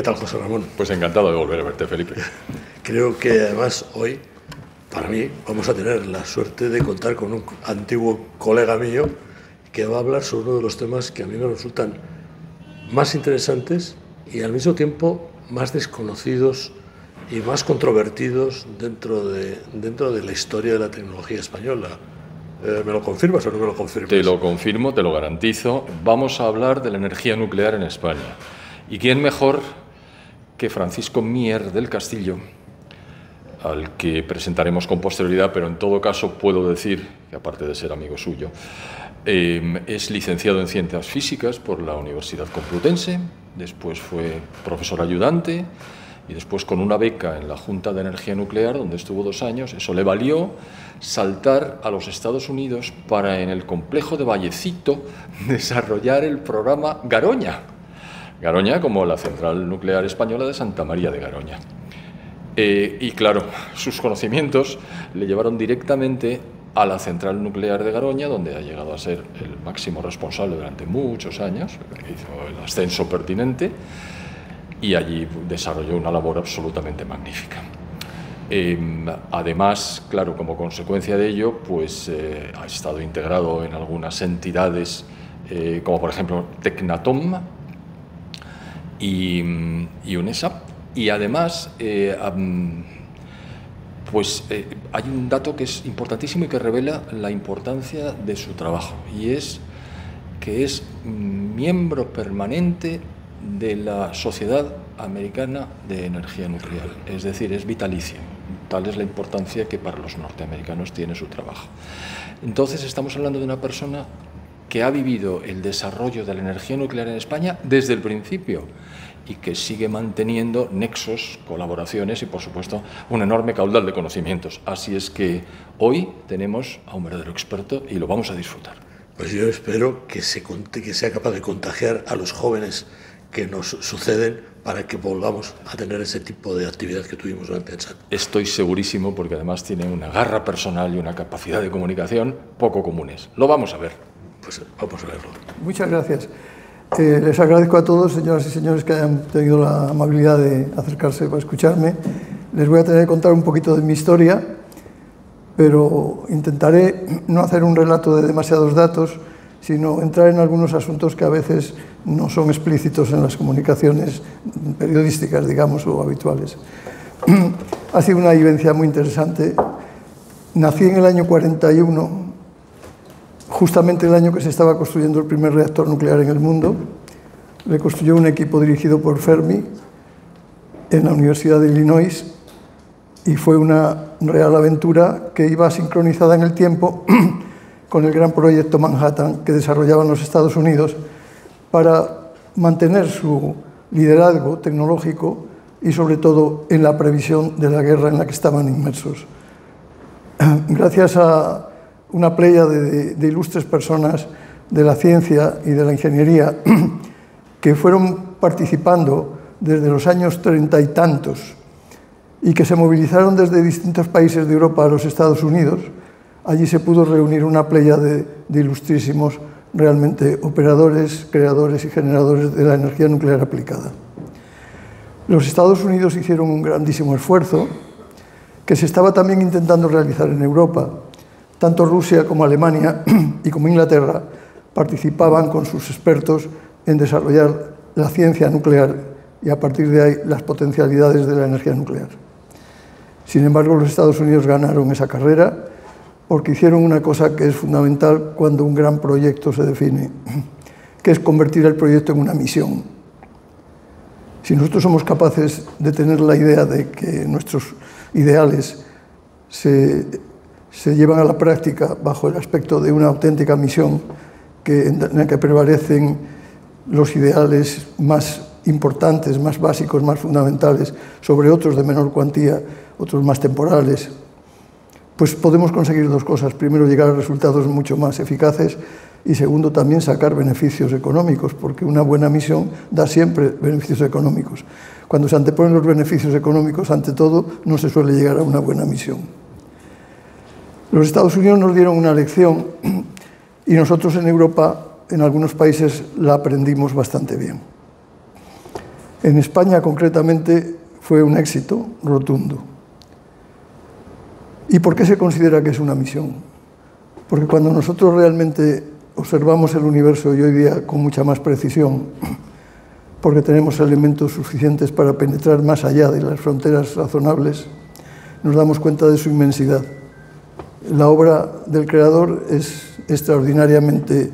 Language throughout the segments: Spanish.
tal, José Ramón? Pues encantado de volver a verte, Felipe. Creo que además hoy, para mí, vamos a tener la suerte de contar con un antiguo colega mío que va a hablar sobre uno de los temas que a mí me resultan más interesantes y al mismo tiempo más desconocidos y más controvertidos dentro de la historia de la tecnología española. ¿Me lo confirmas o no me lo confirmas? Te lo confirmo, te lo garantizo. Vamos a hablar de la energía nuclear en España. ¿Y quién mejor que Francisco Mier del Castillo, al que presentaremos con posterioridad, pero en todo caso puedo decir, que aparte de ser amigo suyo, es licenciado en Ciencias Físicas por la Universidad Complutense, después fue profesor ayudante y después con una beca en la Junta de Energía Nuclear, donde estuvo 2 años. Eso le valió saltar a los Estados Unidos para, en el complejo de Vallecito, desarrollar el programa Garoña. Garoña como la central nuclear española de Santa María de Garoña. Y claro, sus conocimientos le llevaron directamente a la central nuclear de Garoña, donde ha llegado a ser el máximo responsable durante muchos años, hizo el ascenso pertinente y allí desarrolló una labor absolutamente magnífica. Además, claro, como consecuencia de ello, pues ha estado integrado en algunas entidades, como por ejemplo Tecnatom y UNESAP, y además hay un dato que es importantísimo y que revela la importancia de su trabajo, y es que es miembro permanente de la Sociedad Americana de Energía Nuclear, es decir, es vitalicio. Tal es la importancia que para los norteamericanos tiene su trabajo. Entonces estamos hablando de una persona que ha vivido el desarrollo de la energía nuclear en España desde el principio y que sigue manteniendo nexos, colaboraciones y, por supuesto, un enorme caudal de conocimientos. Así es que hoy tenemos a un verdadero experto y lo vamos a disfrutar. Pues yo espero que sea capaz de contagiar a los jóvenes que nos suceden para que volvamos a tener ese tipo de actividad que tuvimos durante el año. Estoy segurísimo, porque además tiene una garra personal y una capacidad de comunicación poco comunes. Lo vamos a ver. Pues vamos a verlo. Muchas gracias. Les agradezco a todos, señoras y señores, que hayan tenido la amabilidad de acercarse para escucharme. Les voy a tener que contar un poquito de mi historia, pero intentaré no hacer un relato de demasiados datos, sino entrar en algunos asuntos que a veces no son explícitos en las comunicaciones periodísticas, digamos, o habituales. Ha sido una vivencia muy interesante. Nací en el año 41, justamente el año que se estaba construyendo el primer reactor nuclear en el mundo. Le construyó un equipo dirigido por Fermi en la Universidad de Illinois y fue una real aventura que iba sincronizada en el tiempo con el gran proyecto Manhattan que desarrollaban los Estados Unidos para mantener su liderazgo tecnológico y, sobre todo, en la previsión de la guerra en la que estaban inmersos. Gracias a una playa de ilustres personas de la ciencia y de la ingeniería que fueron participando desde los años 30 y tantos y que se movilizaron desde distintos países de Europa a los Estados Unidos, allí se pudo reunir una playa de ilustrísimos realmente operadores, creadores y generadores de la energía nuclear aplicada. Los Estados Unidos hicieron un grandísimo esfuerzo que se estaba también intentando realizar en Europa. Tanto Rusia como Alemania y como Inglaterra participaban con sus expertos en desarrollar la ciencia nuclear y, a partir de ahí, las potencialidades de la energía nuclear. Sin embargo, los Estados Unidos ganaron esa carrera porque hicieron una cosa que es fundamental cuando un gran proyecto se define, que es convertir el proyecto en una misión. Si nosotros somos capaces de tener la idea de que nuestros ideales se llevan a la práctica bajo el aspecto de una auténtica misión en la que prevalecen los ideales más importantes, más básicos, más fundamentales, sobre otros de menor cuantía, otros más temporales, pues podemos conseguir dos cosas. Primero, llegar a resultados mucho más eficaces y, segundo, también sacar beneficios económicos, porque una buena misión da siempre beneficios económicos. Cuando se anteponen los beneficios económicos ante todo, no se suele llegar a una buena misión. Los Estados Unidos nos dieron una lección y nosotros en Europa, en algunos países, la aprendimos bastante bien. En España, concretamente, fue un éxito rotundo. ¿Y por qué se considera que es una misión? Porque cuando nosotros realmente observamos el universo, y hoy día con mucha más precisión, porque tenemos elementos suficientes para penetrar más allá de las fronteras razonables, nos damos cuenta de su inmensidad. La obra del Creador es extraordinariamente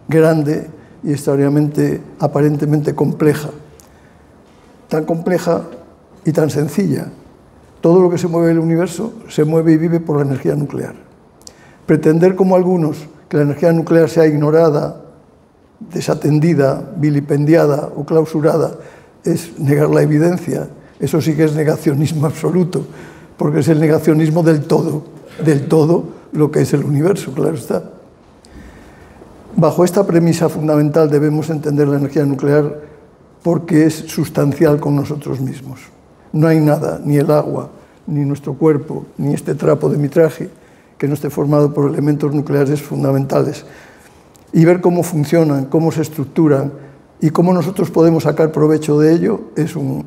grande y extraordinariamente, aparentemente compleja. Tan compleja y tan sencilla. Todo lo que se mueve en el universo se mueve y vive por la energía nuclear. Pretender, como algunos, que la energía nuclear sea ignorada, desatendida, vilipendiada o clausurada, es negar la evidencia. Eso sí que es negacionismo absoluto, porque es el negacionismo del todo lo que es el universo, claro está. Bajo esta premisa fundamental debemos entender la energía nuclear porque es sustancial con nosotros mismos. No hay nada, ni el agua, ni nuestro cuerpo, ni este trapo de mi traje, que no esté formado por elementos nucleares fundamentales. Y ver cómo funcionan, cómo se estructuran y cómo nosotros podemos sacar provecho de ello es un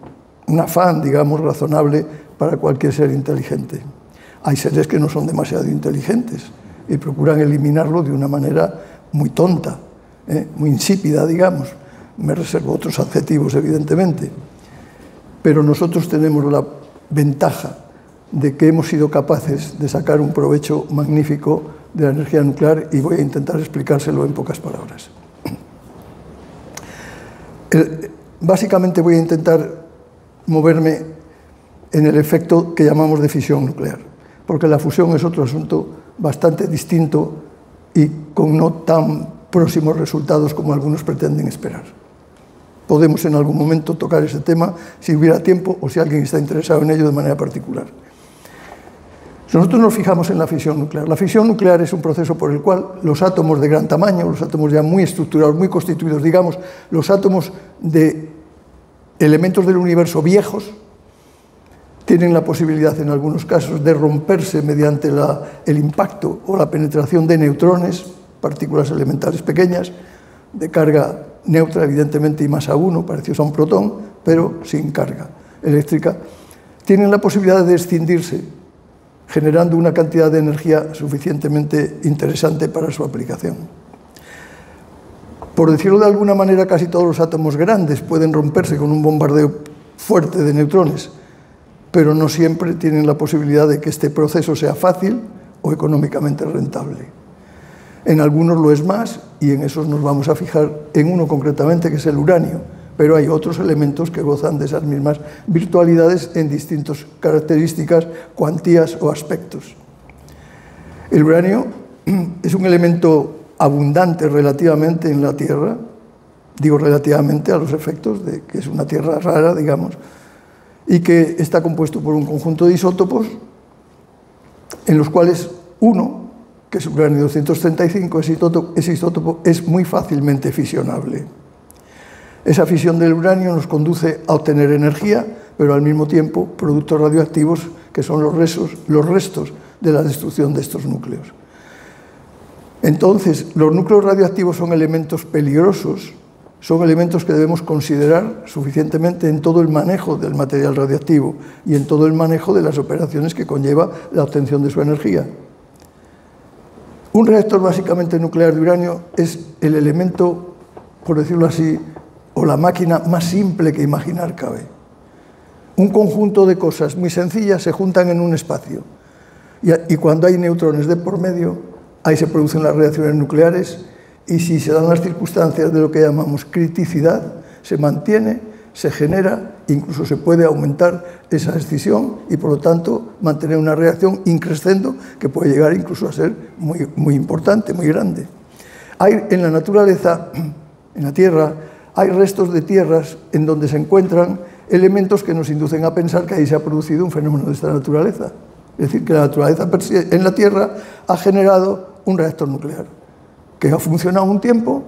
afán, digamos, razonable para cualquier ser inteligente. Hay seres que no son demasiado inteligentes y procuran eliminarlo de una manera muy tonta, muy insípida, digamos. Me reservo otros adjetivos, evidentemente. Pero nosotros tenemos la ventaja de que hemos sido capaces de sacar un provecho magnífico de la energía nuclear y voy a intentar explicárselo en pocas palabras. Básicamente voy a intentar moverme en el efecto que llamamos de fisión nuclear, porque la fusión es otro asunto bastante distinto y con no tan próximos resultados como algunos pretenden esperar. Podemos en algún momento tocar ese tema si hubiera tiempo o si alguien está interesado en ello de manera particular. Nosotros nos fijamos en la fisión nuclear. La fisión nuclear es un proceso por el cual los átomos de gran tamaño, los átomos ya muy estructurados, muy constituidos, digamos, los átomos de elementos del universo viejos, tienen la posibilidad en algunos casos de romperse mediante el impacto o la penetración de neutrones, partículas elementales pequeñas, de carga neutra, evidentemente, y masa 1, parecidos a un protón, pero sin carga eléctrica. Tienen la posibilidad de escindirse, generando una cantidad de energía suficientemente interesante para su aplicación. Por decirlo de alguna manera, casi todos los átomos grandes pueden romperse con un bombardeo fuerte de neutrones, pero no siempre tienen la posibilidad de que este proceso sea fácil o económicamente rentable. En algunos lo es más, y en esos nos vamos a fijar en uno concretamente, que es el uranio, pero hay otros elementos que gozan de esas mismas virtualidades en distintas características, cuantías o aspectos. El uranio es un elemento abundante relativamente en la Tierra, digo relativamente a los efectos de que es una Tierra rara, digamos, y que está compuesto por un conjunto de isótopos, en los cuales uno, que es uranio 235, ese isótopo es muy fácilmente fisionable. Esa fisión del uranio nos conduce a obtener energía, pero al mismo tiempo productos radioactivos que son los restos de la destrucción de estos núcleos. Entonces, los núcleos radioactivos son elementos peligrosos, son elementos que debemos considerar suficientemente en todo el manejo del material radioactivo y en todo el manejo de las operaciones que conlleva la obtención de su energía. Un reactor básicamente nuclear de uranio es el elemento, por decirlo así, o la máquina más simple que imaginar cabe. Un conjunto de cosas muy sencillas se juntan en un espacio y cuando hay neutrones de por medio, ahí se producen las reacciones nucleares y si se dan las circunstancias de lo que llamamos criticidad, se mantiene, se genera, incluso se puede aumentar esa escisión y por lo tanto mantener una reacción increscendo que puede llegar incluso a ser muy importante, muy grande. Hay en la naturaleza, en la Tierra, hay restos de tierras en donde se encuentran elementos que nos inducen a pensar que ahí se ha producido un fenómeno de esta naturaleza. Es decir, que la naturaleza en la Tierra ha generado un reactor nuclear, que ha funcionado un tiempo,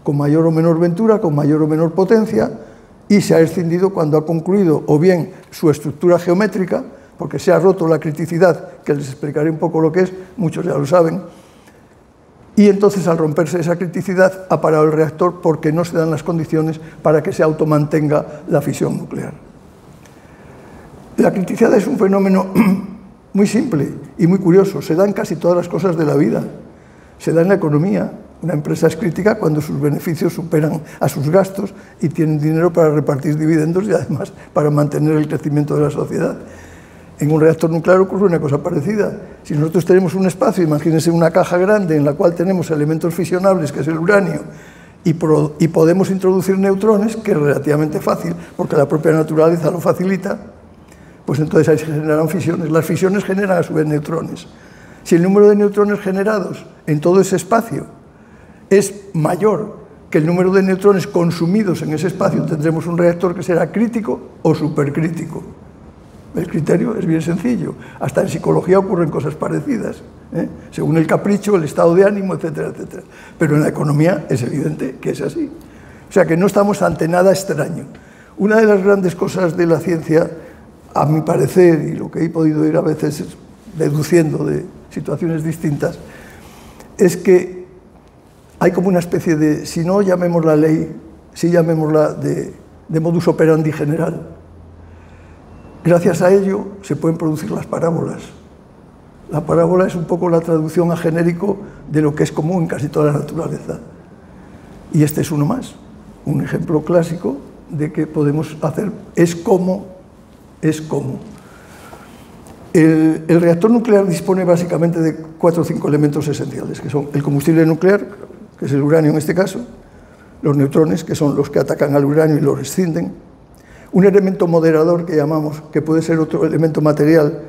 con mayor o menor ventura, con mayor o menor potencia, y se ha escindido cuando ha concluido o bien su estructura geométrica, porque se ha roto la criticidad, que les explicaré un poco lo que es, muchos ya lo saben, y entonces al romperse esa criticidad ha parado el reactor porque no se dan las condiciones para que se automantenga la fisión nuclear. La criticidad es un fenómeno muy simple y muy curioso, se da en casi todas las cosas de la vida, se da en la economía. Una empresa es crítica cuando sus beneficios superan a sus gastos y tienen dinero para repartir dividendos y además para mantener el crecimiento de la sociedad. En un reactor nuclear ocurre una cosa parecida. Si nosotros tenemos un espacio, imagínense una caja grande en la cual tenemos elementos fisionables, que es el uranio, y podemos introducir neutrones, que es relativamente fácil, porque la propia naturaleza lo facilita, pues entonces ahí se generan fisiones. Las fisiones generan a su vez neutrones. Si el número de neutrones generados en todo ese espacio es mayor que el número de neutrones consumidos en ese espacio, tendremos un reactor que será crítico o supercrítico. El criterio es bien sencillo. Hasta en psicología ocurren cosas parecidas, según el capricho, el estado de ánimo, etcétera, etcétera. Pero en la economía es evidente que es así. O sea que no estamos ante nada extraño. Una de las grandes cosas de la ciencia, a mi parecer, y lo que he podido ir a veces deduciendo de situaciones distintas, es que hay como una especie de, si no llamémosla ley, si llamémosla de modus operandi general. Gracias a ello se pueden producir las parábolas. La parábola es un poco la traducción a genérico de lo que es común en casi toda la naturaleza. Y este es uno más, un ejemplo clásico de que podemos hacer es como. El reactor nuclear dispone básicamente de 4 o 5 elementos esenciales, que son el combustible nuclear, que es el uranio en este caso, los neutrones, que son los que atacan al uranio y lo rescinden, un elemento moderador que llamamos, que puede ser otro elemento material,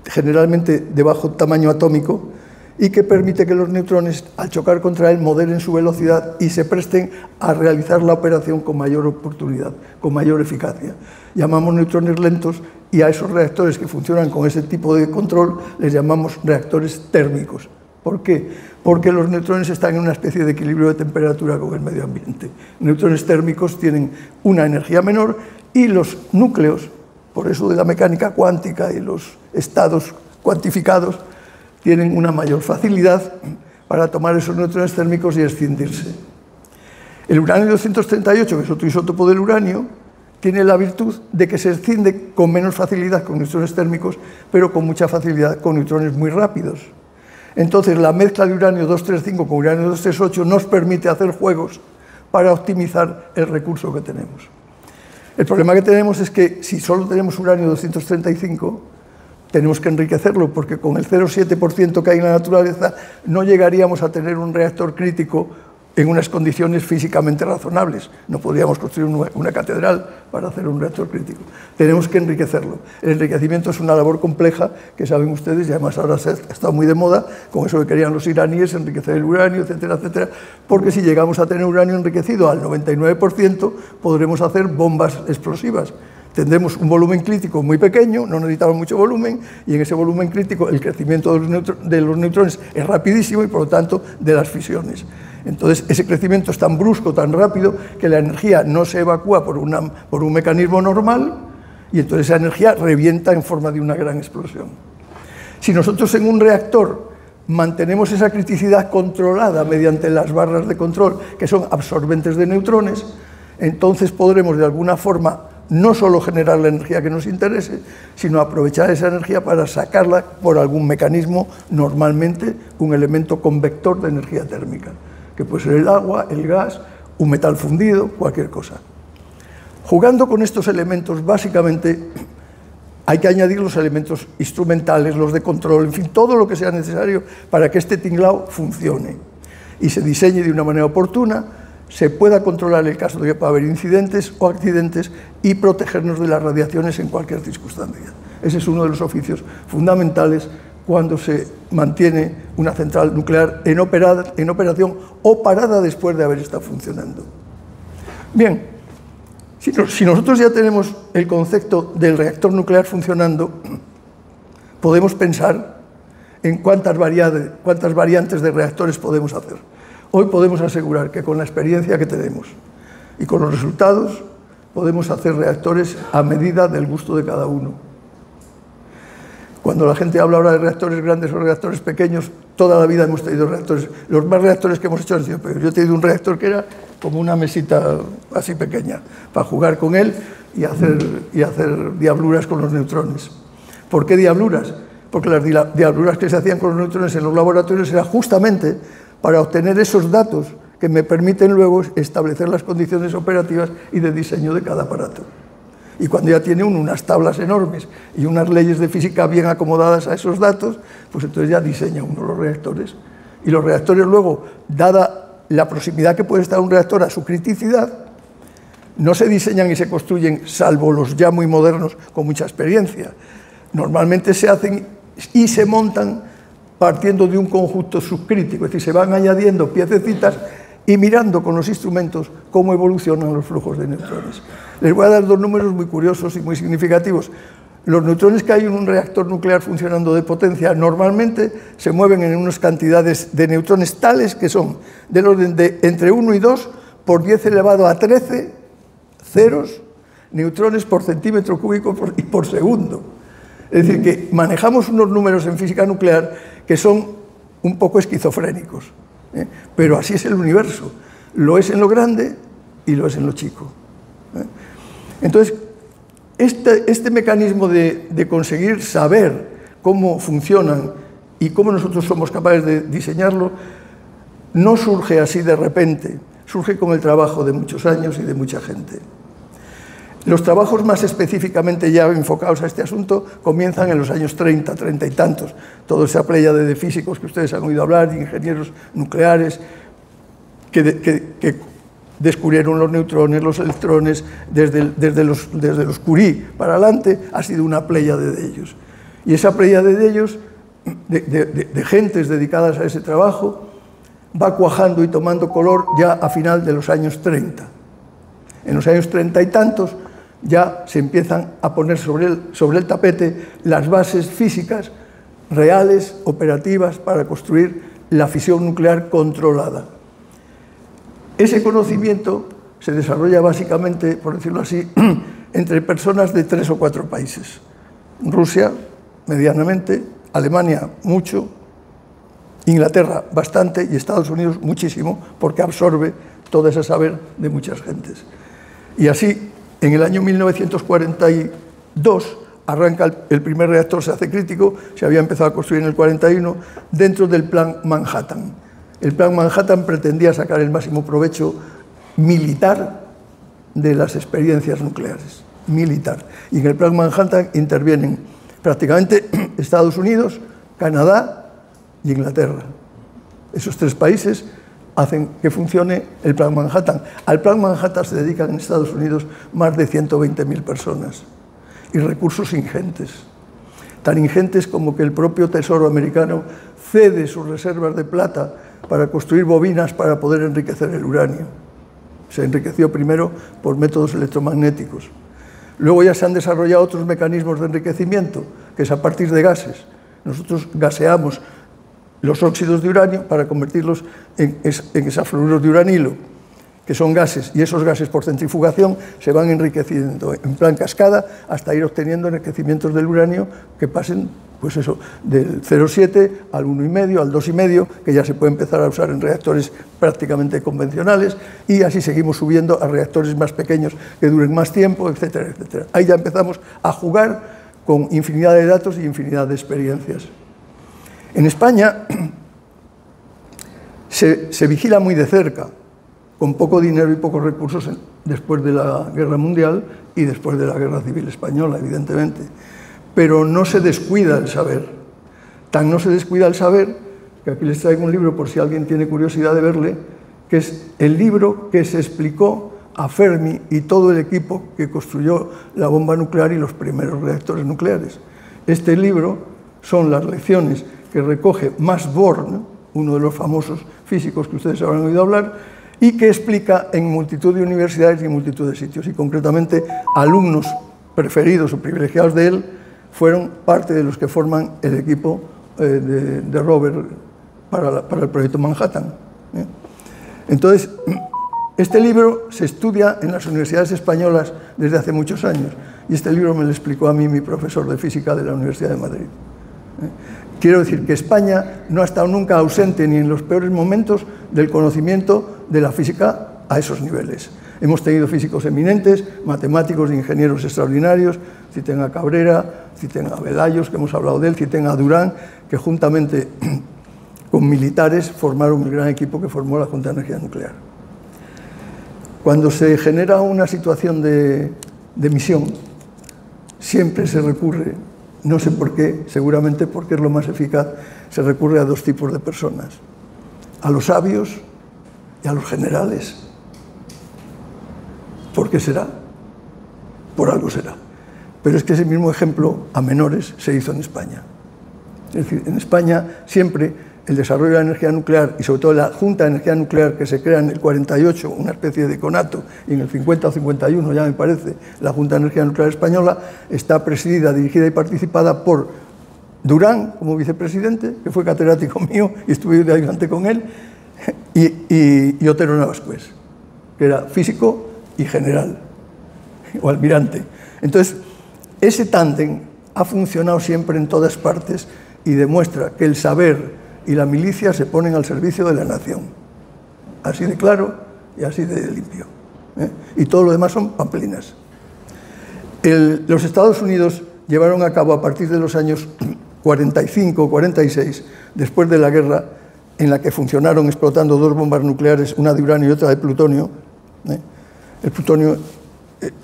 generalmente de bajo tamaño atómico, y que permite que los neutrones, al chocar contra él, moderen su velocidad y se presten a realizar la operación con mayor oportunidad, con mayor eficacia. Llamamos neutrones lentos y a esos reactores que funcionan con ese tipo de control les llamamos reactores térmicos. ¿Por qué? Porque los neutrones están en una especie de equilibrio de temperatura con el medio ambiente. Neutrones térmicos tienen una energía menor y los núcleos, por eso de la mecánica cuántica y los estados cuantificados, tienen una mayor facilidad para tomar esos neutrones térmicos y escindirse. El uranio 238, que es otro isótopo del uranio, tiene la virtud de que se escinde con menos facilidad con neutrones térmicos, pero con mucha facilidad con neutrones muy rápidos. Entonces, la mezcla de uranio 235 con uranio 238 nos permite hacer juegos para optimizar el recurso que tenemos. El problema que tenemos es que si solo tenemos uranio 235, tenemos que enriquecerlo, porque con el 0,7% que hay en la naturaleza no llegaríamos a tener un reactor crítico en unas condiciones físicamente razonables. No podríamos construir una catedral para hacer un reactor crítico. Tenemos que enriquecerlo. El enriquecimiento es una labor compleja que saben ustedes, y además ahora ha estado muy de moda, con eso que querían los iraníes, enriquecer el uranio, etcétera, etcétera, porque si llegamos a tener uranio enriquecido al 99%, podremos hacer bombas explosivas. Tendremos un volumen crítico muy pequeño, no necesitamos mucho volumen, y en ese volumen crítico el crecimiento de los neutrones es rapidísimo y por lo tanto de las fisiones. Entonces ese crecimiento es tan brusco, tan rápido, que la energía no se evacúa por un mecanismo normal y entonces esa energía revienta en forma de una gran explosión. Si nosotros en un reactor mantenemos esa criticidad controlada mediante las barras de control, que son absorbentes de neutrones, entonces podremos de alguna forma no solo generar la energía que nos interese, sino aprovechar esa energía para sacarla por algún mecanismo, normalmente un elemento convector de energía térmica, que puede ser el agua, el gas, un metal fundido, cualquier cosa. Jugando con estos elementos, básicamente, hay que añadir los elementos instrumentales, los de control, en fin, todo lo que sea necesario para que este tinglao funcione y se diseñe de una manera oportuna, se pueda controlar el caso de que pueda haber incidentes o accidentes y protegernos de las radiaciones en cualquier circunstancia. Ese es uno de los oficios fundamentales cuando se mantiene una central nuclear en operación o parada después de haber estado funcionando. Bien, si nosotros ya tenemos el concepto del reactor nuclear funcionando, podemos pensar en cuántas variantes de reactores podemos hacer. Hoy podemos asegurar que con la experiencia que tenemos y con los resultados podemos hacer reactores a medida del gusto de cada uno. Cuando la gente habla ahora de reactores grandes o reactores pequeños, toda la vida hemos tenido reactores. Los más reactores que hemos hecho han sido pequeños. Yo he tenido un reactor que era como una mesita así pequeña, para jugar con él y hacer diabluras con los neutrones. ¿Por qué diabluras? Porque las diabluras que se hacían con los neutrones en los laboratorios era justamente para obtener esos datos que me permiten luego establecer las condiciones operativas y de diseño de cada aparato. Y cuando ya tiene uno unas tablas enormes y unas leyes de física bien acomodadas a esos datos, pues entonces ya diseña uno los reactores. Y los reactores luego, dada la proximidad que puede estar un reactor a su criticidad, no se diseñan y se construyen, salvo los ya muy modernos con mucha experiencia. Normalmente se hacen y se montan partiendo de un conjunto subcrítico, es decir, se van añadiendo piececitas y mirando con los instrumentos cómo evolucionan los flujos de neutrones. Les voy a dar dos números muy curiosos y muy significativos. Los neutrones que hay en un reactor nuclear funcionando de potencia normalmente se mueven en unas cantidades de neutrones tales que son del orden de entre 1 y 2 por 10 elevado a 13 ceros neutrones por centímetro cúbico y por segundo. Es decir, que manejamos unos números en física nuclear que son un poco esquizofrénicos. Pero así es el universo. Lo es en lo grande y lo es en lo chico. Entonces, este mecanismo de conseguir saber cómo funcionan y cómo nosotros somos capaces de diseñarlo no surge así de repente, surge con el trabajo de muchos años y de mucha gente. Los trabajos más específicamente ya enfocados a este asunto comienzan en los años 30, 30 y tantos. Toda esa pléyade de físicos que ustedes han oído hablar, de ingenieros nucleares, que descubrieron los neutrones, los electrones, desde los Curie para adelante, ha sido una pléyade de ellos. Y esa pléyade de ellos, de gentes dedicadas a ese trabajo, va cuajando y tomando color ya a final de los años 30. En los años 30 y tantos, ya se empiezan a poner sobre el tapete las bases físicas reales, operativas, para construir la fisión nuclear controlada. Ese conocimiento se desarrolla básicamente, por decirlo así, entre personas de 3 o 4 países. Rusia, medianamente, Alemania, mucho, Inglaterra, bastante, y Estados Unidos, muchísimo, porque absorbe todo ese saber de muchas gentes. Y así, en el año 1942, arranca el primer reactor, se hace crítico, se había empezado a construir en el 41, dentro del Plan Manhattan. El Plan Manhattan pretendía sacar el máximo provecho militar de las experiencias nucleares, militar. Y en el Plan Manhattan intervienen prácticamente Estados Unidos, Canadá y Inglaterra. Esos 3 países hacen que funcione el Plan Manhattan. Al Plan Manhattan se dedican en Estados Unidos más de 120.000 personas y recursos ingentes, tan ingentes como que el propio Tesoro americano cede sus reservas de plata para construir bobinas para poder enriquecer el uranio. Se enriqueció primero por métodos electromagnéticos. Luego ya se han desarrollado otros mecanismos de enriquecimiento, que es a partir de gases. Nosotros gaseamos los óxidos de uranio para convertirlos en hexafluoruros de uranilo, que son gases, y esos gases por centrifugación se van enriqueciendo en plan cascada hasta ir obteniendo enriquecimientos del uranio que pasen, pues eso, del 0,7 al 1,5, al 2,5, que ya se puede empezar a usar en reactores prácticamente convencionales, y así seguimos subiendo a reactores más pequeños que duren más tiempo, etcétera, etcétera. Ahí ya empezamos a jugar con infinidad de datos y infinidad de experiencias. En España se vigila muy de cerca, con poco dinero y pocos recursos después de la Guerra Mundial y después de la Guerra Civil Española, evidentemente. Pero no se descuida el saber. Tan no se descuida el saber, que aquí les traigo un libro por si alguien tiene curiosidad de verle, que es el libro que se explicó a Fermi y todo el equipo que construyó la bomba nuclear y los primeros reactores nucleares. Este libro son las lecciones que recoge Max Born, uno de los famosos físicos que ustedes habrán oído hablar, y que explica en multitud de universidades y en multitud de sitios. Y concretamente, alumnos preferidos o privilegiados de él fueron parte de los que forman el equipo de Robert para el proyecto Manhattan. Entonces, este libro se estudia en las universidades españolas desde hace muchos años, y este libro me lo explicó a mí mi profesor de física de la Universidad de Madrid. Quiero decir que España no ha estado nunca ausente ni en los peores momentos del conocimiento de la física a esos niveles. Hemos tenido físicos eminentes, matemáticos e ingenieros extraordinarios, citen a Cabrera, citen a Velayos, que hemos hablado de él, citen a Durán, que juntamente con militares formaron el gran equipo que formó la Junta de Energía Nuclear. Cuando se genera una situación de misión, siempre se recurre, no sé por qué, seguramente porque es lo más eficaz, se recurre a dos tipos de personas, a los sabios y a los generales. ¿Por qué será? Por algo será. Pero es que ese mismo ejemplo a menores se hizo en España. Es decir, en España siempre el desarrollo de la energía nuclear y sobre todo la Junta de Energía Nuclear que se crea en el 48, una especie de conato, y en el 50 o 51 ya me parece, la Junta de Energía Nuclear Española está presidida, dirigida y participada por Durán como vicepresidente, que fue catedrático mío y estuve de ayudante con él, y Otero Navascués, que era físico y general, o almirante. Entonces, ese tándem ha funcionado siempre en todas partes y demuestra que el saber y la milicia se ponen al servicio de la nación. Así de claro y así de limpio. Y todo lo demás son pamplinas. Los Estados Unidos llevaron a cabo a partir de los años 45 o 46, después de la guerra, en la que funcionaron explotando dos bombas nucleares, una de uranio y otra de plutonio. El plutonio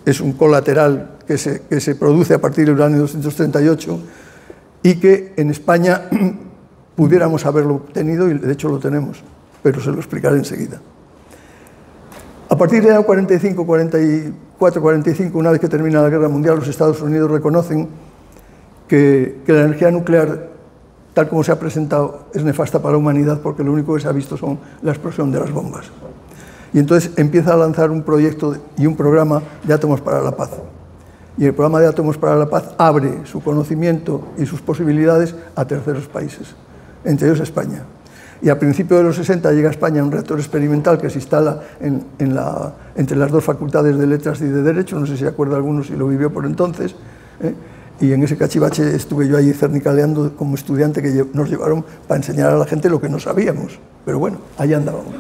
es un colateral que se produce a partir del uranio 238 y que en España pudiéramos haberlo obtenido, y de hecho lo tenemos, pero se lo explicaré enseguida. A partir del año 45, 44, 45, una vez que termina la Guerra Mundial, los Estados Unidos reconocen que la energía nuclear, tal como se ha presentado, es nefasta para la humanidad porque lo único que se ha visto son la explosión de las bombas. Y entonces empieza a lanzar un proyecto y un programa de átomos para la paz. Y el programa de átomos para la paz abre su conocimiento y sus posibilidades a terceros países, entre ellos España. Y a principios de los 60 llega a España un reactor experimental que se instala entre las dos facultades de Letras y de Derecho, no sé si se acuerda alguno si lo vivió por entonces, y en ese cachivache estuve yo ahí cernicaleando como estudiante, que nos llevaron para enseñar a la gente lo que no sabíamos, pero bueno, allá andábamos.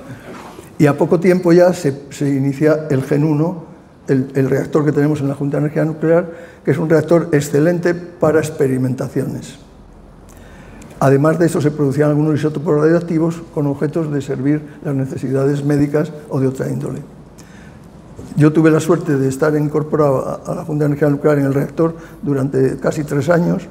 Y a poco tiempo ya se inicia el Gen 1, el reactor que tenemos en la Junta de Energía Nuclear, que es un reactor excelente para experimentaciones. Además de eso, se producían algunos isótopos radioactivos con objetos de servir las necesidades médicas o de otra índole. Yo tuve la suerte de estar incorporado a la Junta de Energía Nuclear en el reactor durante casi 3 años,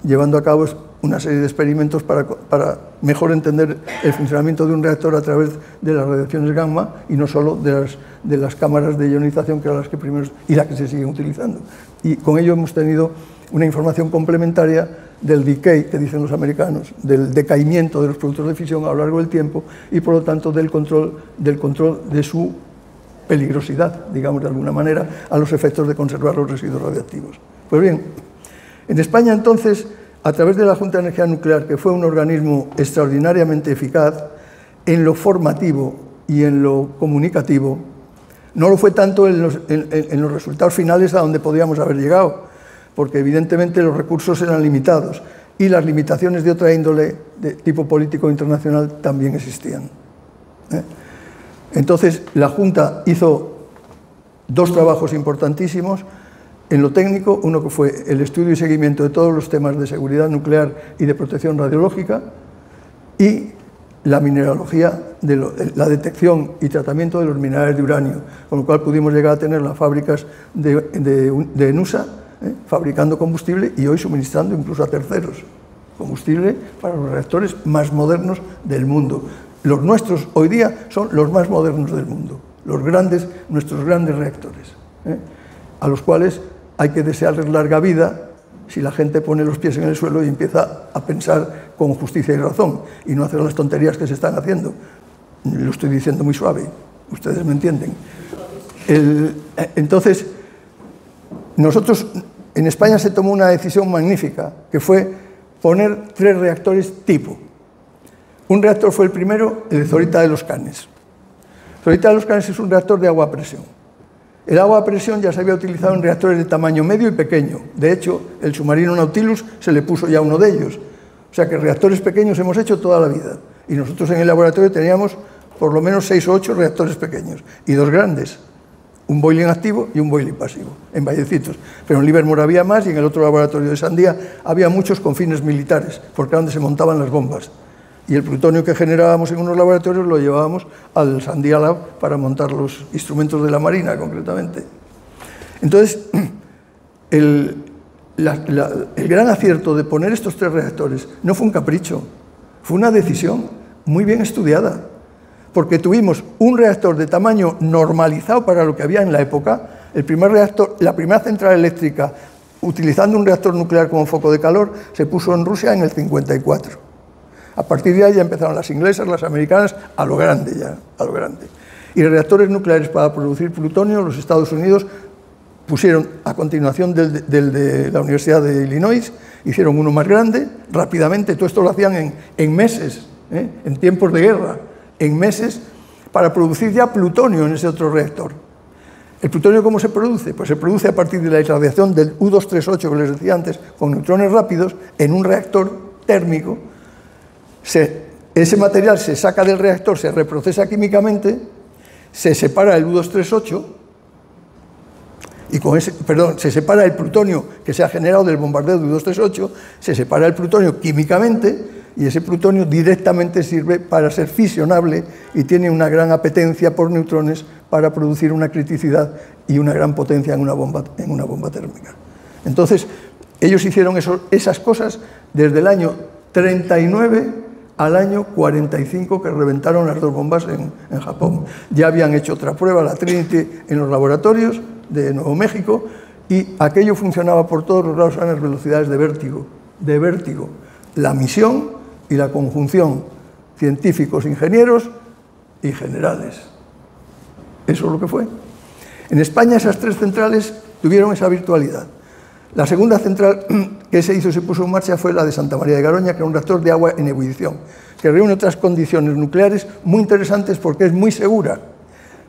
llevando a cabo una serie de experimentos para mejor entender el funcionamiento de un reactor a través de las radiaciones gamma y no solo de las cámaras de ionización, que eran las que primero y las que se siguen utilizando. Y con ello hemos tenido una información complementaria del decay, que dicen los americanos, del decaimiento de los productos de fisión a lo largo del tiempo y, por lo tanto, del control de su peligrosidad, digamos de alguna manera, a los efectos de conservar los residuos radiactivos. Pues bien, en España, entonces, a través de la Junta de Energía Nuclear, que fue un organismo extraordinariamente eficaz en lo formativo y en lo comunicativo, no lo fue tanto en los resultados finales a donde podíamos haber llegado, porque evidentemente los recursos eran limitados y las limitaciones de otra índole, de tipo político internacional, también existían. Entonces, la Junta hizo 2 trabajos importantísimos en lo técnico, uno que fue el estudio y seguimiento de todos los temas de seguridad nuclear y de protección radiológica, y la mineralogía, la detección y tratamiento de los minerales de uranio, con lo cual pudimos llegar a tener las fábricas de ENUSA, fabricando combustible y hoy suministrando incluso a terceros combustible para los reactores más modernos del mundo. Los nuestros hoy día son los más modernos del mundo, nuestros grandes reactores, a los cuales hay que desearles larga vida si la gente pone los pies en el suelo y empieza a pensar con justicia y razón y no hacer las tonterías que se están haciendo. Lo estoy diciendo muy suave, ustedes me entienden. Entonces, nosotros en España se tomó una decisión magnífica, que fue poner 3 reactores tipo. Un reactor fue el primero, el de Zorita de los Canes. Zorita de los Canes es un reactor de agua a presión. El agua a presión ya se había utilizado en reactores de tamaño medio y pequeño. De hecho, el submarino Nautilus se le puso ya uno de ellos. O sea que reactores pequeños hemos hecho toda la vida. Y nosotros en el laboratorio teníamos por lo menos 6 o 8 reactores pequeños y 2 grandes. Un boiling activo y un boiling pasivo, en Vallecitos. Pero en Livermore había más y en el otro laboratorio de Sandía había muchos con fines militares, porque era donde se montaban las bombas. Y el plutonio que generábamos en unos laboratorios lo llevábamos al Sandía Lab para montar los instrumentos de la Marina, concretamente. Entonces, el gran acierto de poner estos 3 reactores no fue un capricho, fue una decisión muy bien estudiada, porque tuvimos un reactor de tamaño normalizado para lo que había en la época. El primer reactor, la primera central eléctrica utilizando un reactor nuclear como foco de calor se puso en Rusia en el 54. A partir de ahí ya empezaron las inglesas, las americanas, a lo grande ya, a lo grande. Y reactores nucleares para producir plutonio, los Estados Unidos pusieron, a continuación del de la Universidad de Illinois, hicieron uno más grande, rápidamente. Todo esto lo hacían en meses, en tiempos de guerra, en meses, para producir ya plutonio en ese otro reactor. ¿El plutonio cómo se produce? Pues se produce a partir de la irradiación del U-238 que les decía antes, con neutrones rápidos, en un reactor térmico. Ese material se saca del reactor, se reprocesa químicamente, se separa el U-238, y con ese, perdón, se separa el plutonio que se ha generado del bombardeo de U-238, se separa el plutonio químicamente, y ese plutonio directamente sirve para ser fisionable y tiene una gran apetencia por neutrones para producir una criticidad y una gran potencia en una bomba térmica. Entonces, ellos hicieron esas cosas desde el año 39 al año 45, que reventaron las 2 bombas en Japón. Ya habían hecho otra prueba, la Trinity, en los laboratorios de Nuevo México, y aquello funcionaba por todos los lados a las velocidades de vértigo. La misión y la conjunción científicos, ingenieros y generales. Eso es lo que fue. En España esas 3 centrales tuvieron esa virtualidad. La segunda central que se puso en marcha fue la de Santa María de Garoña, que era un reactor de agua en ebullición, que reúne otras condiciones nucleares muy interesantes porque es muy segura.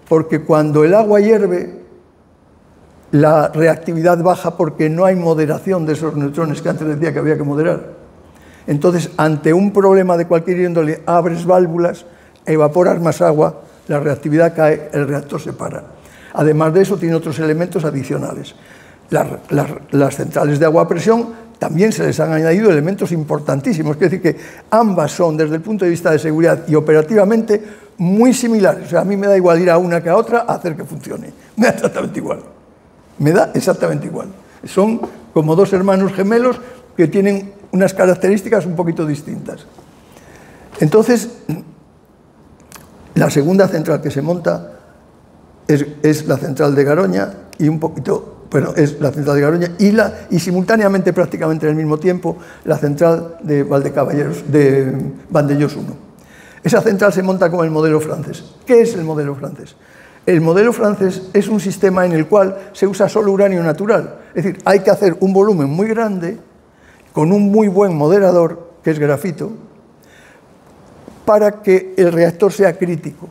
Porque cuando el agua hierve, la reactividad baja porque no hay moderación de esos neutrones que antes decía que había que moderar. Entonces, ante un problema de cualquier índole, abres válvulas, evaporas más agua, la reactividad cae, el reactor se para. Además de eso, tiene otros elementos adicionales. Las centrales de agua a presión también se les han añadido elementos importantísimos, es decir, que ambas son, desde el punto de vista de seguridad y operativamente, muy similares. O sea, a mí me da igual ir a una que a otra a hacer que funcione. Me da exactamente igual. Me da exactamente igual. Son como 2 hermanos gemelos que tienen unas características un poquito distintas. Entonces, la segunda central que se monta es la central de Garoña y es la central de Garoña y simultáneamente, prácticamente al mismo tiempo, la central de Valdecaballeros, de Vandellós 1. Esa central se monta con el modelo francés. ¿Qué es el modelo francés? El modelo francés es un sistema en el cual se usa solo uranio natural. Es decir, hay que hacer un volumen muy grande con un muy buen moderador, que es grafito, para que el reactor sea crítico,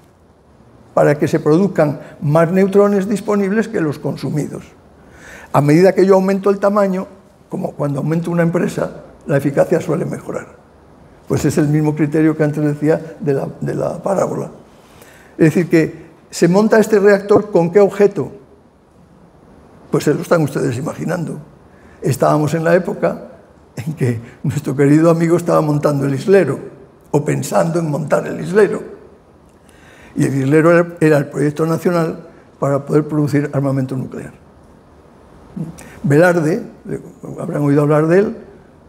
para que se produzcan más neutrones disponibles que los consumidos. A medida que yo aumento el tamaño, como cuando aumento una empresa, la eficacia suele mejorar. Pues es el mismo criterio que antes decía de la parábola. Es decir, que se monta este reactor ¿con qué objeto? Pues se lo están ustedes imaginando. Estábamos en la época en que nuestro querido amigo estaba montando el islero, o pensando en montar el islero. Y el islero era el proyecto nacional para poder producir armamento nuclear. Velarde, habrán oído hablar de él,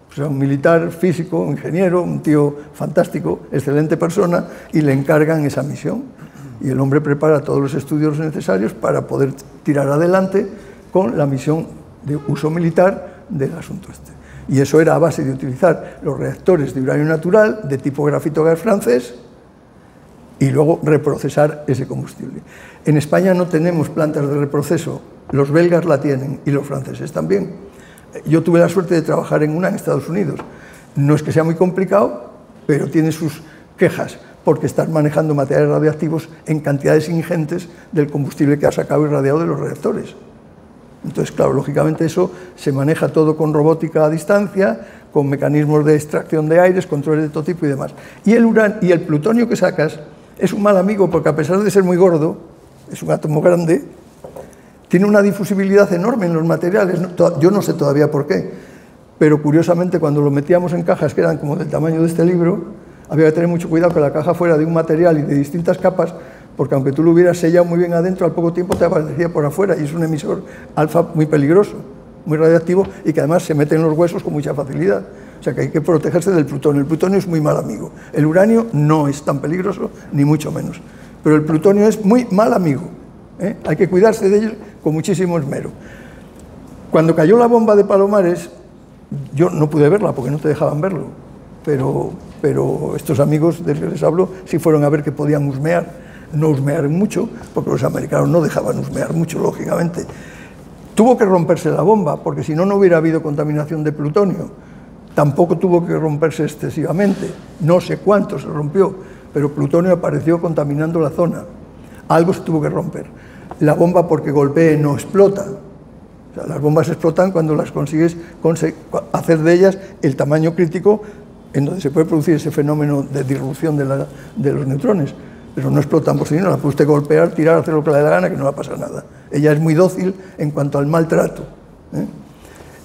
pues era un militar, físico, un ingeniero, un tío fantástico, excelente persona, y le encargan esa misión. Y el hombre prepara todos los estudios necesarios para poder tirar adelante con la misión de uso militar del asunto este. Y eso era a base de utilizar los reactores de uranio natural de tipo grafito gas francés y luego reprocesar ese combustible. En España no tenemos plantas de reproceso, los belgas la tienen y los franceses también. Yo tuve la suerte de trabajar en una en Estados Unidos. No es que sea muy complicado, pero tiene sus quejas, porque estás manejando materiales radiactivos en cantidades ingentes del combustible que ha sacado irradiado de los reactores. Entonces, claro, lógicamente eso se maneja todo con robótica a distancia, con mecanismos de extracción de aires, controles de todo tipo y demás. Y el plutonio que sacas es un mal amigo porque a pesar de ser muy gordo, es un átomo grande, tiene una difusibilidad enorme en los materiales. Yo no sé todavía por qué, pero curiosamente cuando lo metíamos en cajas que eran como del tamaño de este libro, había que tener mucho cuidado que la caja fuera de un material y de distintas capas, porque aunque tú lo hubieras sellado muy bien adentro, al poco tiempo te aparecía por afuera, y es un emisor alfa muy peligroso, muy radiactivo, y que además se mete en los huesos con mucha facilidad. O sea que hay que protegerse del plutonio. El plutonio es muy mal amigo. El uranio no es tan peligroso, ni mucho menos. Pero el plutonio es muy mal amigo. Hay que cuidarse de ellos con muchísimo esmero. Cuando cayó la bomba de Palomares, yo no pude verla porque no te dejaban verlo, pero estos amigos de los que les hablo sí fueron a ver que podían husmear. No husmearon mucho, porque los americanos no dejaban husmear mucho, lógicamente. Tuvo que romperse la bomba, porque si no, no hubiera habido contaminación de plutonio. Tampoco tuvo que romperse excesivamente. No sé cuánto se rompió, pero plutonio apareció contaminando la zona. Algo se tuvo que romper. La bomba, porque golpee, no explota. O sea, las bombas explotan cuando las consigues hacer de ellas el tamaño crítico en donde se puede producir ese fenómeno de disrupción de los neutrones. Pero no explotan por sí, no la puede usted golpear, tirar, hacer lo que le dé la gana, que no va a pasar nada. Ella es muy dócil en cuanto al maltrato.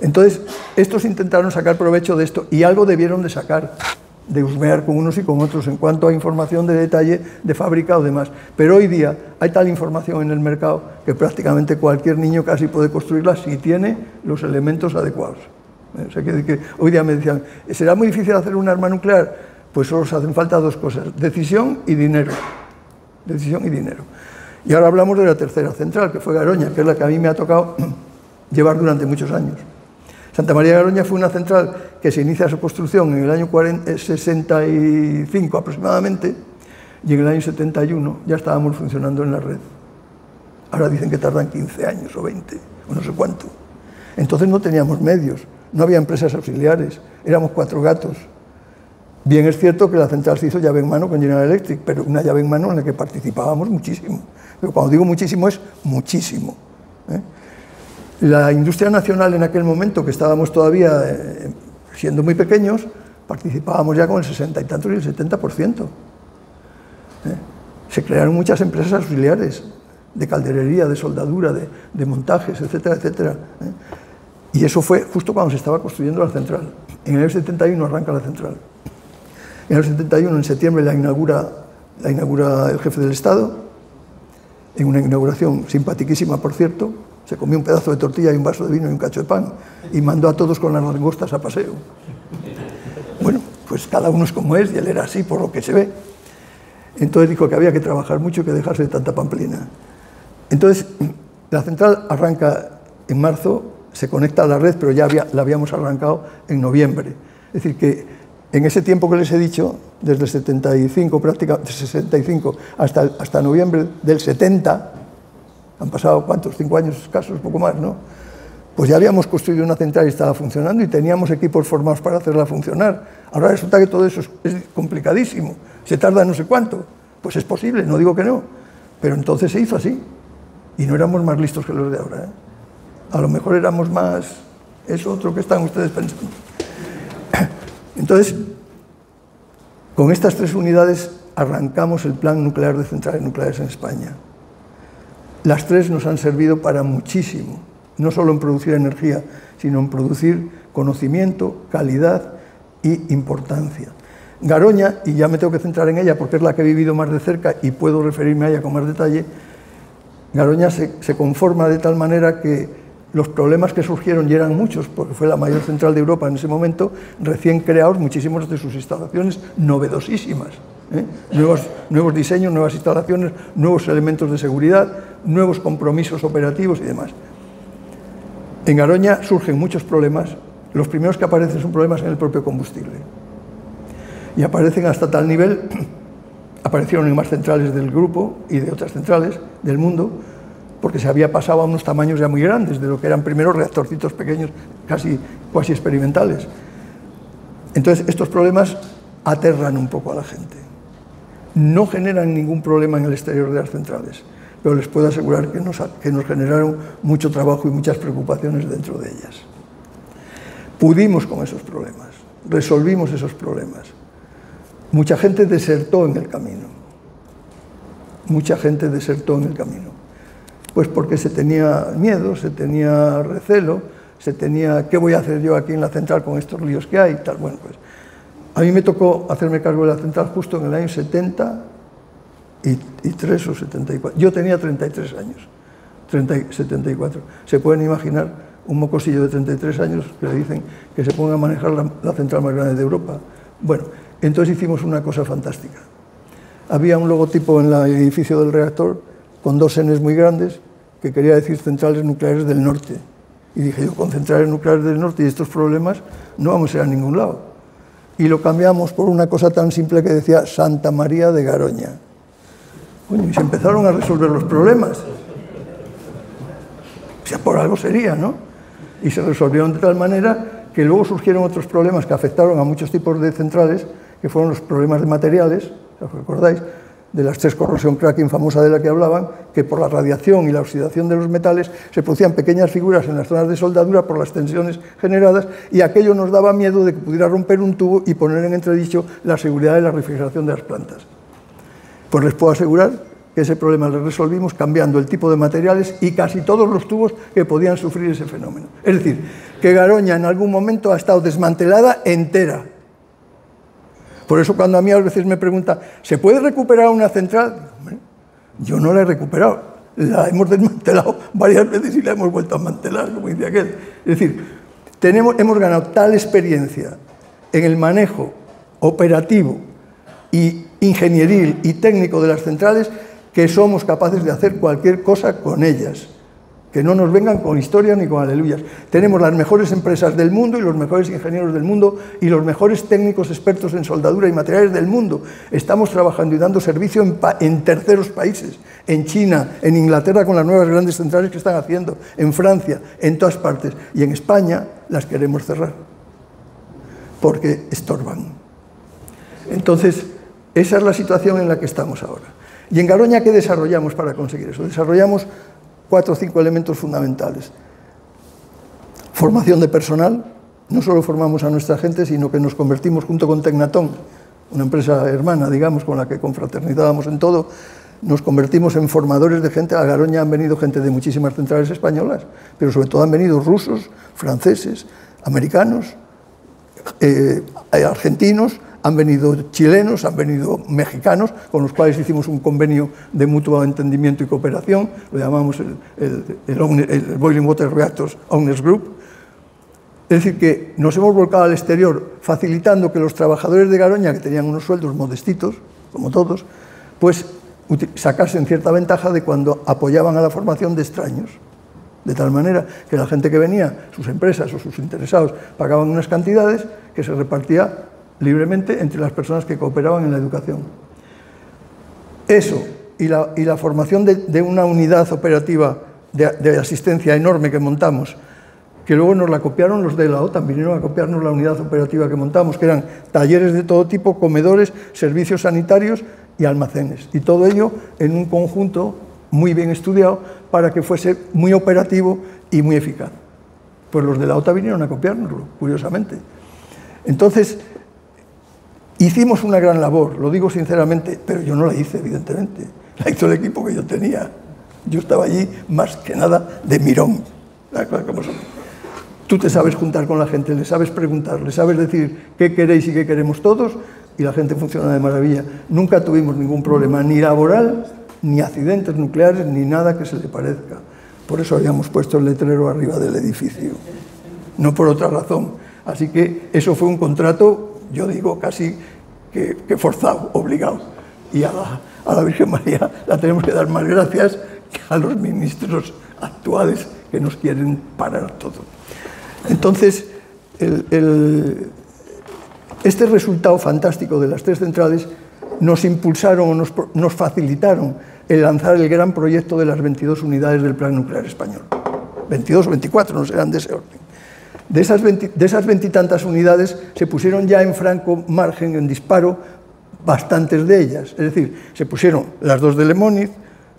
Entonces, estos intentaron sacar provecho de esto y algo debieron de sacar, de husmear con unos y con otros en cuanto a información de detalle de fábrica o demás. Pero hoy día hay tal información en el mercado que prácticamente cualquier niño casi puede construirla si tiene los elementos adecuados. O sea, que hoy día me decían, ¿será muy difícil hacer un arma nuclear? Pues solo os hacen falta dos cosas, decisión y dinero. Decisión y dinero. Y ahora hablamos de la tercera central, que fue Garoña, que es la que a mí me ha tocado llevar durante muchos años. Santa María de Garoña fue una central que se inicia su construcción en el año 65 aproximadamente, y en el año 71 ya estábamos funcionando en la red. Ahora dicen que tardan 15 años o 20, o no sé cuánto. Entonces no teníamos medios, no había empresas auxiliares, éramos 4 gatos. Bien es cierto que la central se hizo llave en mano con General Electric, pero una llave en mano en la que participábamos muchísimo. Pero cuando digo muchísimo, es muchísimo. La industria nacional en aquel momento, que estábamos todavía siendo muy pequeños, participábamos ya con el 60 y tantos y el 70%. Se crearon muchas empresas auxiliares, de calderería, de soldadura, de montajes, etcétera, etcétera. Y eso fue justo cuando se estaba construyendo la central. En el año 71 arranca la central. En el 71, en septiembre, la inaugura el jefe del Estado, en una inauguración simpaticísima, por cierto. Se comió un pedazo de tortilla y un vaso de vino y un cacho de pan, y mandó a todos con las langostas a paseo. Bueno, pues cada uno es como es, y él era así, por lo que se ve. Entonces dijo que había que trabajar mucho y que dejarse de tanta pamplina. Entonces, la central arranca en marzo, se conecta a la red, pero ya la habíamos arrancado en noviembre. Es decir, que en ese tiempo que les he dicho, desde el 65, prácticamente 65 hasta noviembre del 70, han pasado, ¿cuántos? 5 años escasos, poco más, ¿no? Pues ya habíamos construido una central y estaba funcionando y teníamos equipos formados para hacerla funcionar. Ahora resulta que todo eso es complicadísimo, se tarda no sé cuánto. Pues es posible, no digo que no, pero entonces se hizo así y no éramos más listos que los de ahora, ¿eh? A lo mejor éramos más, eso otro que están ustedes pensando. Entonces, con estas 3 unidades arrancamos el plan nuclear de centrales nucleares en España. Las 3 nos han servido para muchísimo, no solo en producir energía, sino en producir conocimiento, calidad y importancia. Garoña, y ya me tengo que centrar en ella porque es la que he vivido más de cerca y puedo referirme a ella con más detalle, Garoña se conforma de tal manera que los problemas que surgieron, y eran muchos, porque fue la mayor central de Europa en ese momento, recién creados, muchísimas de sus instalaciones novedosísimas. Nuevos diseños, nuevas instalaciones, nuevos elementos de seguridad, nuevos compromisos operativos y demás. En Garoña surgen muchos problemas. Los primeros que aparecen son problemas en el propio combustible. Y aparecen hasta tal nivel, aparecieron en más centrales del grupo y de otras centrales del mundo, porque se había pasado a unos tamaños ya muy grandes, de lo que eran primero reactorcitos pequeños, casi experimentales. Entonces, estos problemas aterran un poco a la gente. No generan ningún problema en el exterior de las centrales, pero les puedo asegurar que nos generaron mucho trabajo y muchas preocupaciones dentro de ellas. Pudimos con esos problemas. resolvimos esos problemas. Mucha gente desertó en el camino. Mucha gente desertó en el camino. Pues porque se tenía miedo, se tenía recelo, se tenía, ¿qué voy a hacer yo aquí en la central con estos líos que hay? Tal. Bueno, pues a mí me tocó hacerme cargo de la central justo en el año 73 o 74. Yo tenía 33 años, 74. Se pueden imaginar un mocosillo de 33 años que le dicen que se ponga a manejar la central más grande de Europa. Bueno, entonces hicimos una cosa fantástica. Había un logotipo en el edificio del reactor con dos Ns muy grandes que quería decir Centrales Nucleares del Norte. Y dije yo, con centrales nucleares del norte y estos problemas no vamos a ir a ningún lado. Y lo cambiamos por una cosa tan simple que decía Santa María de Garoña. Coño, y se empezaron a resolver los problemas. O sea, por algo sería, ¿no? Y se resolvieron de tal manera que luego surgieron otros problemas que afectaron a muchos tipos de centrales, que fueron los problemas de materiales, ¿os acordáis? De la estrés corrosión cracking famosa de la que hablaban, que por la radiación y la oxidación de los metales se producían pequeñas figuras en las zonas de soldadura por las tensiones generadas, y aquello nos daba miedo de que pudiera romper un tubo y poner en entredicho la seguridad de la refrigeración de las plantas. Pues les puedo asegurar que ese problema lo resolvimos cambiando el tipo de materiales y casi todos los tubos que podían sufrir ese fenómeno. Es decir, que Garoña en algún momento ha estado desmantelada entera. Por eso cuando a mí a veces me preguntan, ¿se puede recuperar una central? Yo no la he recuperado, la hemos desmantelado varias veces y la hemos vuelto a desmantelar, como dice aquel. Es decir, hemos ganado tal experiencia en el manejo operativo y ingenieril y técnico de las centrales que somos capaces de hacer cualquier cosa con ellas. Que no nos vengan con historias ni con aleluyas. Tenemos las mejores empresas del mundo y los mejores ingenieros del mundo y los mejores técnicos expertos en soldadura y materiales del mundo. Estamos trabajando y dando servicio en terceros países, en China, en Inglaterra con las nuevas grandes centrales que están haciendo, en Francia, en todas partes. Y en España las queremos cerrar, porque estorban. Entonces, esa es la situación en la que estamos ahora. Y en Garoña, ¿qué desarrollamos para conseguir eso? Desarrollamos 4 o 5 elementos fundamentales. Formación de personal. No solo formamos a nuestra gente, sino que nos convertimos junto con Tecnatón, una empresa hermana, digamos, con la que confraternizábamos en todo, nos convertimos en formadores de gente. A Garoña han venido gente de muchísimas centrales españolas, pero sobre todo han venido rusos, franceses, americanos, argentinos, han venido chilenos, han venido mexicanos, con los cuales hicimos un convenio de mutuo entendimiento y cooperación, lo llamamos el Boiling Water Reactors Owners Group. Es decir, que nos hemos volcado al exterior, facilitando que los trabajadores de Garoña, que tenían unos sueldos modestitos, como todos, pues sacasen cierta ventaja de cuando apoyaban a la formación de extraños. De tal manera que la gente que venía, sus empresas o sus interesados, pagaban unas cantidades que se repartía libremente entre las personas que cooperaban en la educación. Eso y la formación de una unidad operativa de asistencia enorme que montamos, que luego nos la copiaron los de la OTAN, vinieron a copiarnos la unidad operativa que montamos, que eran talleres de todo tipo, comedores, servicios sanitarios y almacenes. Y todo ello en un conjunto muy bien estudiado para que fuese muy operativo y muy eficaz. Pues los de la OTAN vinieron a copiárnoslo, curiosamente. Entonces, hicimos una gran labor, lo digo sinceramente, pero yo no la hice, evidentemente. La hizo el equipo que yo tenía. Yo estaba allí más que nada de mirón. Tú te sabes juntar con la gente, le sabes preguntar, le sabes decir qué queréis y qué queremos todos, y la gente funciona de maravilla. Nunca tuvimos ningún problema, ni laboral, ni accidentes nucleares, ni nada que se le parezca. Por eso habíamos puesto el letrero arriba del edificio, no por otra razón. Así que eso fue un contrato, yo digo, casi que forzado, obligado. Y a la Virgen María la tenemos que dar más gracias que a los ministros actuales que nos quieren parar todo. Entonces, este resultado fantástico de las 3 centrales nos impulsaron o nos facilitaron el lanzar el gran proyecto de las 22 unidades del Plan Nuclear Español. 22 o 24, no serán de ese orden. De esas 20 y tantas unidades se pusieron ya en franco margen, en disparo, bastantes de ellas. Es decir, se pusieron las 2 de Lemóniz,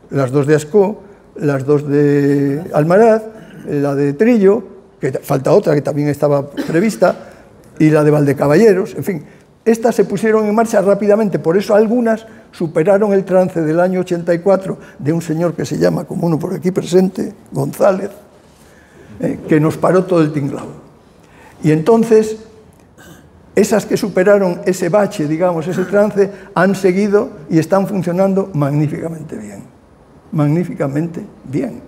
las 2 de Ascó, las 2 de Almaraz, la de Trillo, que falta otra que también estaba prevista, y la de Valdecaballeros, en fin. Estas se pusieron en marcha rápidamente, por eso algunas superaron el trance del año 84 de un señor que se llama, como uno por aquí presente, González, que nos paró todo el tinglado. Y entonces, esas que superaron ese bache, digamos, ese trance, han seguido y están funcionando magníficamente bien. Magníficamente bien.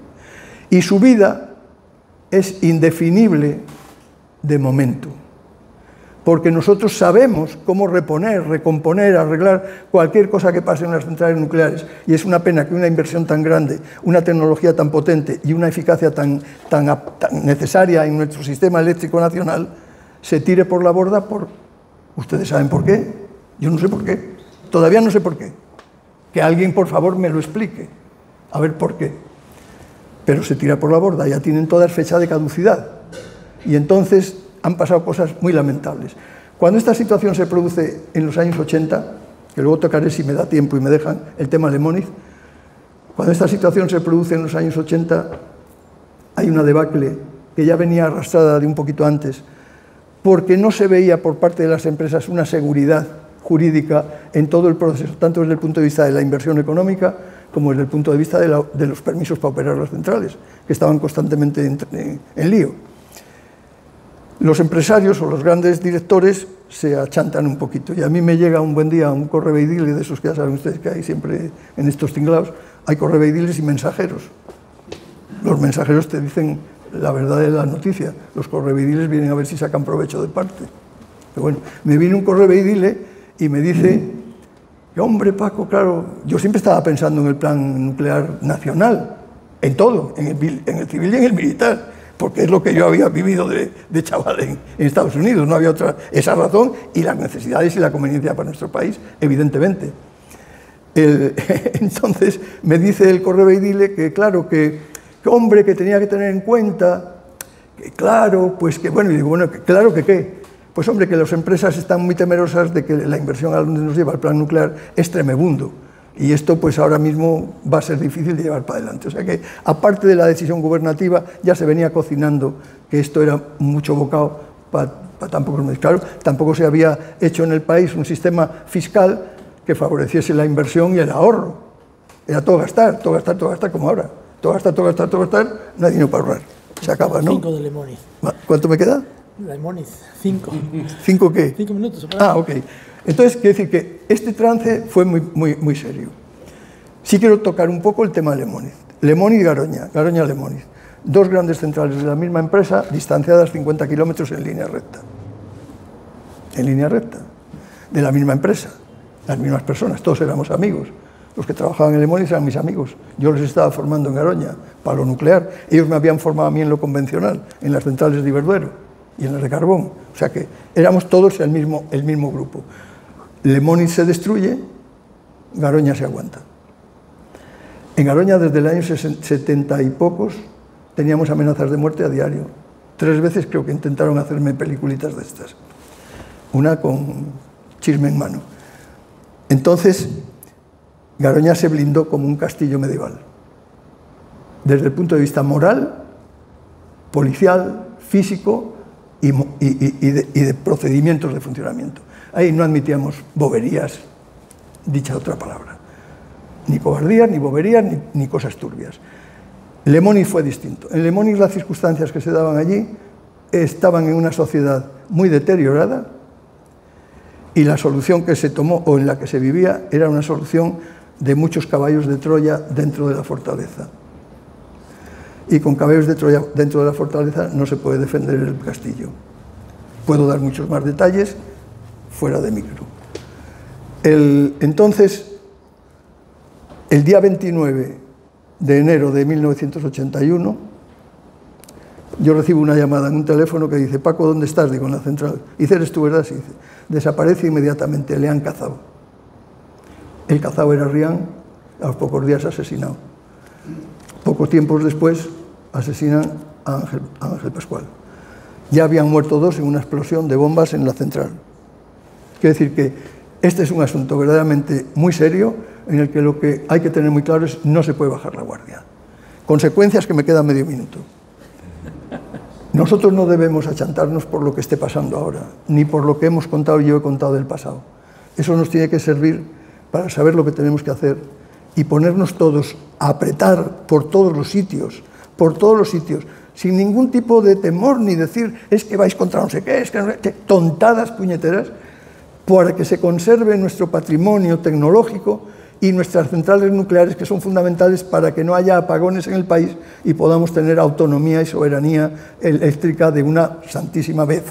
Y su vida es indefinible de momento, porque nosotros sabemos cómo reponer, recomponer, arreglar cualquier cosa que pase en las centrales nucleares. Y es una pena que una inversión tan grande, una tecnología tan potente y una eficacia tan necesaria en nuestro sistema eléctrico nacional se tire por la borda por... ¿Ustedes saben por qué? Yo no sé por qué. Todavía no sé por qué. Que alguien, por favor, me lo explique. A ver por qué. Pero se tira por la borda, ya tienen todas fecha de caducidad. Y entonces han pasado cosas muy lamentables. Cuando esta situación se produce en los años 80, que luego tocaré si me da tiempo y me dejan el tema Lemoniz, cuando esta situación se produce en los años 80, hay una debacle que ya venía arrastrada de un poquito antes, porque no se veía por parte de las empresas una seguridad jurídica en todo el proceso, tanto desde el punto de vista de la inversión económica como desde el punto de vista de los permisos para operar las centrales, que estaban constantemente en lío. Los empresarios o los grandes directores se achantan un poquito, y a mí me llega un buen día un correveidiles, de esos que ya saben ustedes que hay siempre en estos tinglados, hay correveidiles y mensajeros. Los mensajeros te dicen la verdad de la noticia, los correveidiles vienen a ver si sacan provecho de parte. Pero bueno, me viene un correveidile y me dice que, hombre, Paco, claro, yo siempre estaba pensando en el plan nuclear nacional, en todo, en el civil y en el militar, porque es lo que yo había vivido de chaval en Estados Unidos, no había otra, esa razón y las necesidades y la conveniencia para nuestro país, evidentemente. Entonces me dice el correveidile que, claro, que hombre, que tenía que tener en cuenta, que claro, pues que, bueno, y digo, bueno, que claro que qué, pues hombre, que las empresas están muy temerosas de que la inversión a donde nos lleva el plan nuclear es tremebundo. Y esto, pues ahora mismo va a ser difícil de llevar para adelante. O sea que, aparte de la decisión gubernativa, ya se venía cocinando que esto era mucho bocado para tan pocos meses. Claro, tampoco se había hecho en el país un sistema fiscal que favoreciese la inversión y el ahorro. Era todo gastar, todo gastar, todo gastar, como ahora. Todo gastar, todo gastar, todo gastar, no hay dinero para ahorrar. Se acaba, ¿no? 5 de Lemoniz. ¿Cuánto me queda? Lemoniz, 5. ¿5 qué? 5 minutos. Ah, ok. Entonces, quiero decir que este trance fue muy serio. Sí quiero tocar un poco el tema de Lemoniz. Lemoniz y Garoña, Garoña-Lemoniz. Dos grandes centrales de la misma empresa, distanciadas 50 kilómetros en línea recta. En línea recta. De la misma empresa, las mismas personas, todos éramos amigos. Los que trabajaban en Lemoniz eran mis amigos. Yo los estaba formando en Garoña para lo nuclear. Ellos me habían formado a mí en lo convencional, en las centrales de Iberdrola y en las de carbón. O sea que éramos todos el mismo grupo. Lemoniz se destruye, Garoña se aguanta. En Garoña, desde el año 70 y pocos, teníamos amenazas de muerte a diario. 3 veces creo que intentaron hacerme peliculitas de estas. Una con chisme en mano. Entonces, Garoña se blindó como un castillo medieval. Desde el punto de vista moral, policial, físico y de procedimientos de funcionamiento. Ahí no admitíamos boberías, dicha otra palabra. Ni cobardías, ni boberías, ni cosas turbias. Lemoniz fue distinto. En Lemoniz las circunstancias que se daban allí estaban en una sociedad muy deteriorada y la solución que se tomó o en la que se vivía era una solución de muchos caballos de Troya dentro de la fortaleza. Y con caballos de Troya dentro de la fortaleza no se puede defender el castillo. Puedo dar muchos más detalles fuera de micro. Entonces, el día 29 de enero de 1981, yo recibo una llamada en un teléfono que dice: Paco, ¿dónde estás? Digo, en la central. Dice: ¿eres tú, verdad? Sí, dice. Desaparece inmediatamente, le han cazado. El cazado era Rián, a los pocos días asesinado. Pocos tiempos después asesinan a Ángel Pascual. Ya habían muerto 2 en una explosión de bombas en la central. Quiero decir que este es un asunto verdaderamente muy serio, en el que lo que hay que tener muy claro es no se puede bajar la guardia. Consecuencias, que me queda medio minuto. Nosotros no debemos achantarnos por lo que esté pasando ahora, ni por lo que hemos contado y yo he contado del pasado. Eso nos tiene que servir para saber lo que tenemos que hacer y ponernos todos a apretar por todos los sitios, sin ningún tipo de temor ni decir es que vais contra no sé qué, es que no sé qué, tontadas puñeteras, para que se conserve nuestro patrimonio tecnológico y nuestras centrales nucleares, que son fundamentales para que no haya apagones en el país y podamos tener autonomía y soberanía eléctrica de una santísima vez.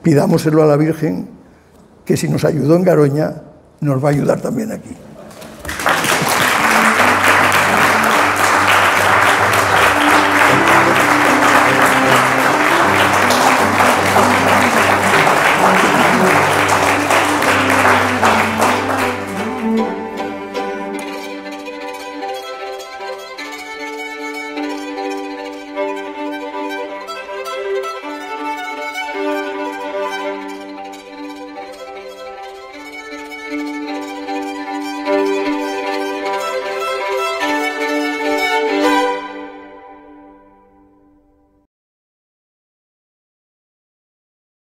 Pidámoselo a la Virgen, que si nos ayudó en Garoña, nos va a ayudar también aquí.